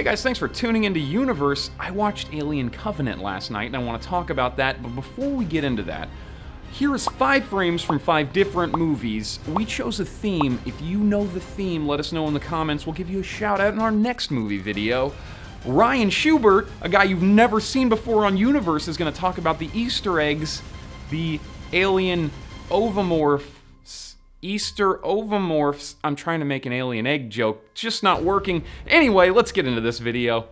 Hey guys, thanks for tuning into Universe. I watched Alien Covenant last night and I want to talk about that, but before we get into that, here is 5 frames from 5 different movies. We chose a theme. If you know the theme, let us know in the comments. We'll give you a shout out in our next movie video. Ryan Schubert, a guy you've never seen before on Universe, is going to talk about the Easter eggs, the alien ovomorphs, Easter ovomorphs. I'm trying to make an alien egg joke, just not working. Anyway, let's get into this video.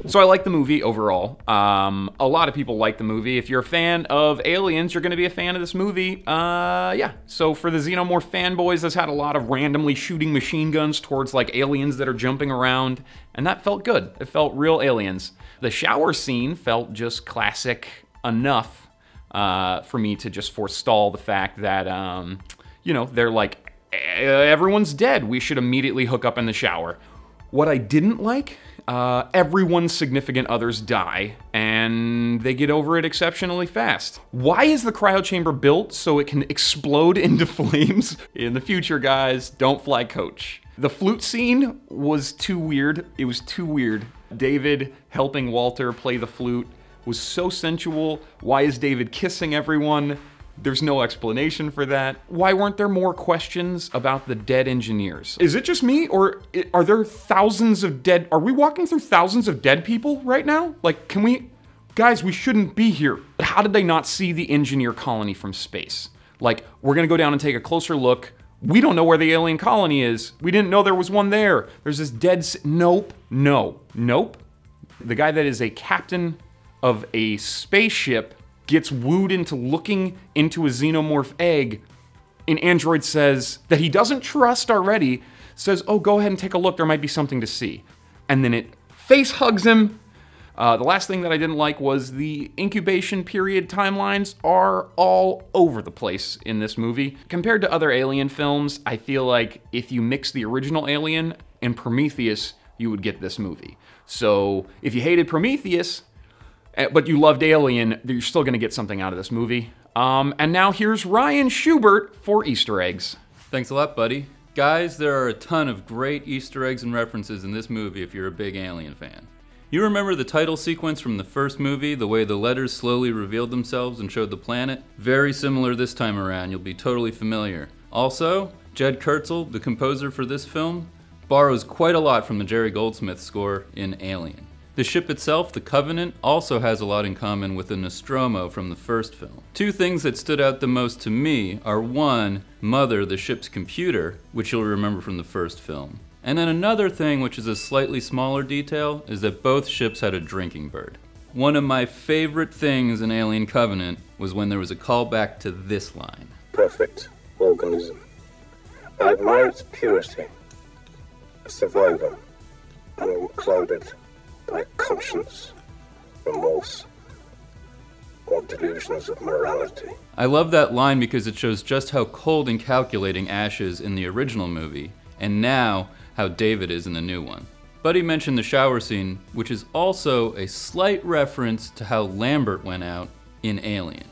So I like the movie overall. A lot of people like the movie. If you're a fan of aliens, you're gonna be a fan of this movie. Yeah. So for the Xenomorph fanboys, this had a lot of randomly shooting machine guns towards like aliens that are jumping around, and that felt good. It felt real aliens. The shower scene felt just classic enough for me to just forestall the fact that, you know, they're like, everyone's dead. We should immediately hook up in the shower. What I didn't like, everyone's significant others die, and they get over it exceptionally fast. Why is the cryo chamber built so it can explode into flames? In the future, guys, don't fly coach. The flute scene was too weird. It was too weird. David helping Walter play the flute was so sensual. Why is David kissing everyone? There's no explanation for that. Why weren't there more questions about the dead engineers? Is it just me, or are there thousands of dead? Are we walking through thousands of dead people right now? Like, can we, guys, we shouldn't be here. How did they not see the engineer colony from space? Like, we're gonna go down and take a closer look. We don't know where the alien colony is. We didn't know there was one there. There's this dead, nope, no, nope. The guy that is a captain of a spaceship gets wooed into looking into a xenomorph egg, and Android says that he doesn't trust already, says, oh, go ahead and take a look, there might be something to see. And then it face hugs him. The last thing that I didn't like was the incubation period timelines are all over the place in this movie. Compared to other Alien films, I feel like if you mix the original Alien and Prometheus, you would get this movie. So if you hated Prometheus, but you loved Alien, you're still gonna get something out of this movie. And now here's Ryan Schubert for Easter eggs. Thanks a lot, buddy. Guys, there are a ton of great Easter eggs and references in this movie if you're a big Alien fan. You remember the title sequence from the first movie, the way the letters slowly revealed themselves and showed the planet? Very similar this time around, you'll be totally familiar. Also, Jed Kurtzel, the composer for this film, borrows quite a lot from the Jerry Goldsmith score in Alien. The ship itself, the Covenant, also has a lot in common with the Nostromo from the first film. 2 things that stood out the most to me are 1, Mother, the ship's computer, which you'll remember from the first film. And then another thing, which is a slightly smaller detail, is that both ships had a drinking bird. One of my favorite things in Alien Covenant was when there was a callback to this line. Perfect organism. I admire its purity. A survivor, unclouded by conscience, remorse, or delusions of morality. I love that line because it shows just how cold and calculating Ash is in the original movie, and now how David is in the new one. Buddy mentioned the shower scene, which is also a slight reference to how Lambert went out in Alien.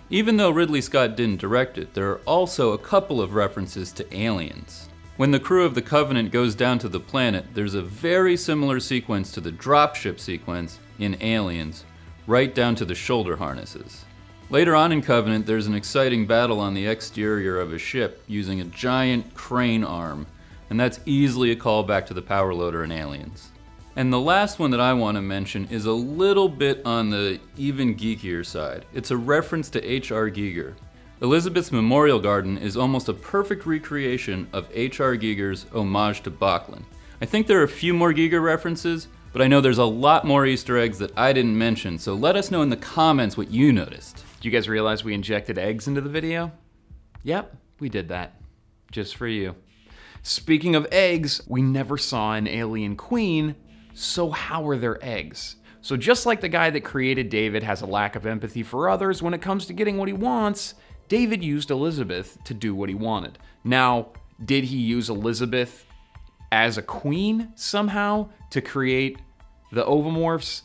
Even though Ridley Scott didn't direct it, there are also a couple of references to aliens. When the crew of the Covenant goes down to the planet, there's a very similar sequence to the dropship sequence in Aliens, right down to the shoulder harnesses. Later on in Covenant, there's an exciting battle on the exterior of a ship using a giant crane arm, and that's easily a callback to the power loader in Aliens. And the last one that I want to mention is a little bit on the even geekier side. It's a reference to H.R. Giger. Elizabeth's Memorial Garden is almost a perfect recreation of H.R. Giger's homage to Bachland. I think there are a few more Giger references, but I know there's a lot more Easter eggs that I didn't mention, so let us know in the comments what you noticed. Do you guys realize we injected eggs into the video? Yep, we did that. Just for you. Speaking of eggs, we never saw an alien queen, so how are there eggs? So just like the guy that created David has a lack of empathy for others when it comes to getting what he wants, David used Elizabeth to do what he wanted. Now, did he use Elizabeth as a queen somehow to create the ovomorphs?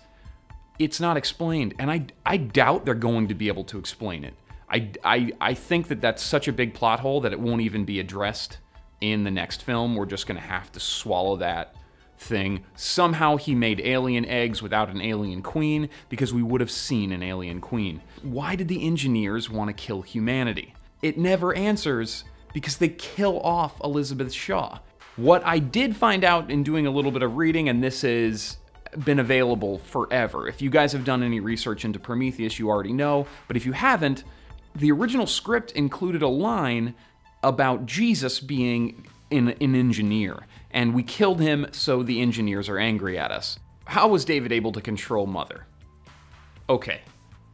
It's not explained, and I doubt they're going to be able to explain it. I think that that's such a big plot hole that it won't even be addressed in the next film. We're just going to have to swallow that thing. Somehow he made alien eggs without an alien queen, because we would have seen an alien queen. Why did the engineers want to kill humanity? It never answers, because they kill off Elizabeth Shaw. What I did find out in doing a little bit of reading, and this has been available forever. If you guys have done any research into Prometheus, you already know, but if you haven't, the original script included a line about Jesus being an engineer, and we killed him, so the engineers are angry at us. How was David able to control Mother? Okay,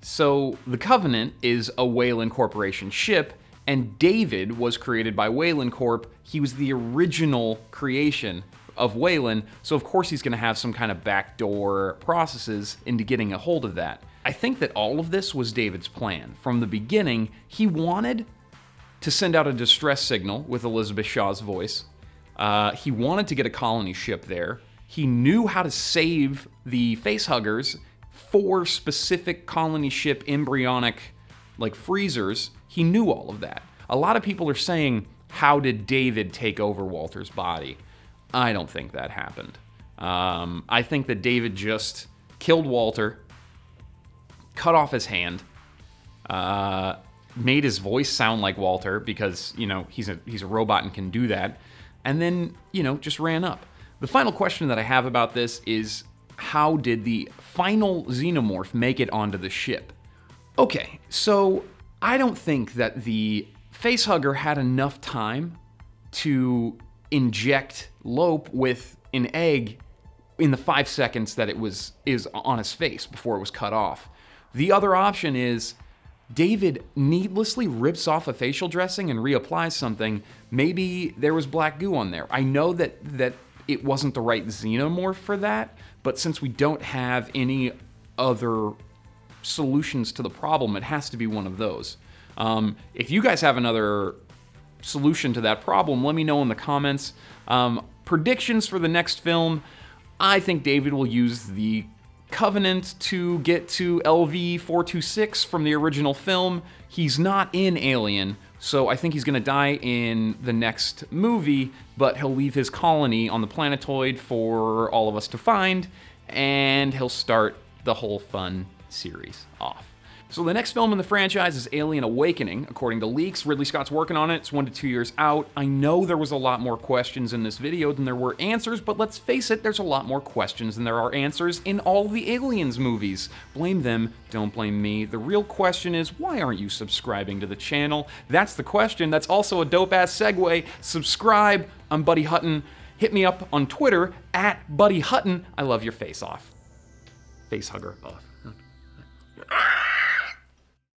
so the Covenant is a Weyland Corporation ship, and David was created by Weyland Corp. He was the original creation of Weyland, so of course he's going to have some kind of backdoor processes into getting a hold of that. I think that all of this was David's plan. From the beginning, he wanted to send out a distress signal with Elizabeth Shaw's voice. He wanted to get a colony ship there. He knew how to save the facehuggers for specific colony ship embryonic, like, freezers. He knew all of that. A lot of people are saying, how did David take over Walter's body? I don't think that happened. I think that David just killed Walter, cut off his hand, made his voice sound like Walter because, you know, he's a robot and can do that, and then, you know, just ran up. The final question that I have about this is, how did the final xenomorph make it onto the ship? Okay, so I don't think that the facehugger had enough time to inject Lope with an egg in the 5 seconds that is on his face before it was cut off. The other option is David needlessly rips off a facial dressing and reapplies something. Maybe there was black goo on there. I know that it wasn't the right xenomorph for that, but since we don't have any other solutions to the problem, it has to be one of those. If you guys have another solution to that problem, let me know in the comments. Predictions for the next film: I think David will use the Covenant to get to LV-426 from the original film. He's not in Alien, so I think he's gonna die in the next movie, but he'll leave his colony on the planetoid for all of us to find, and he'll start the whole fun series off. So the next film in the franchise is Alien Awakening. According to leaks, Ridley Scott's working on it. It's 1 to 2 years out. I know there was a lot more questions in this video than there were answers, but let's face it, there's a lot more questions than there are answers in all the Aliens movies. Blame them, don't blame me. The real question is, why aren't you subscribing to the channel? That's the question. That's also a dope-ass segue. Subscribe. I'm Buddy Hutton. Hit me up on Twitter @Buddy Hutton. I love your face off. Face hugger off.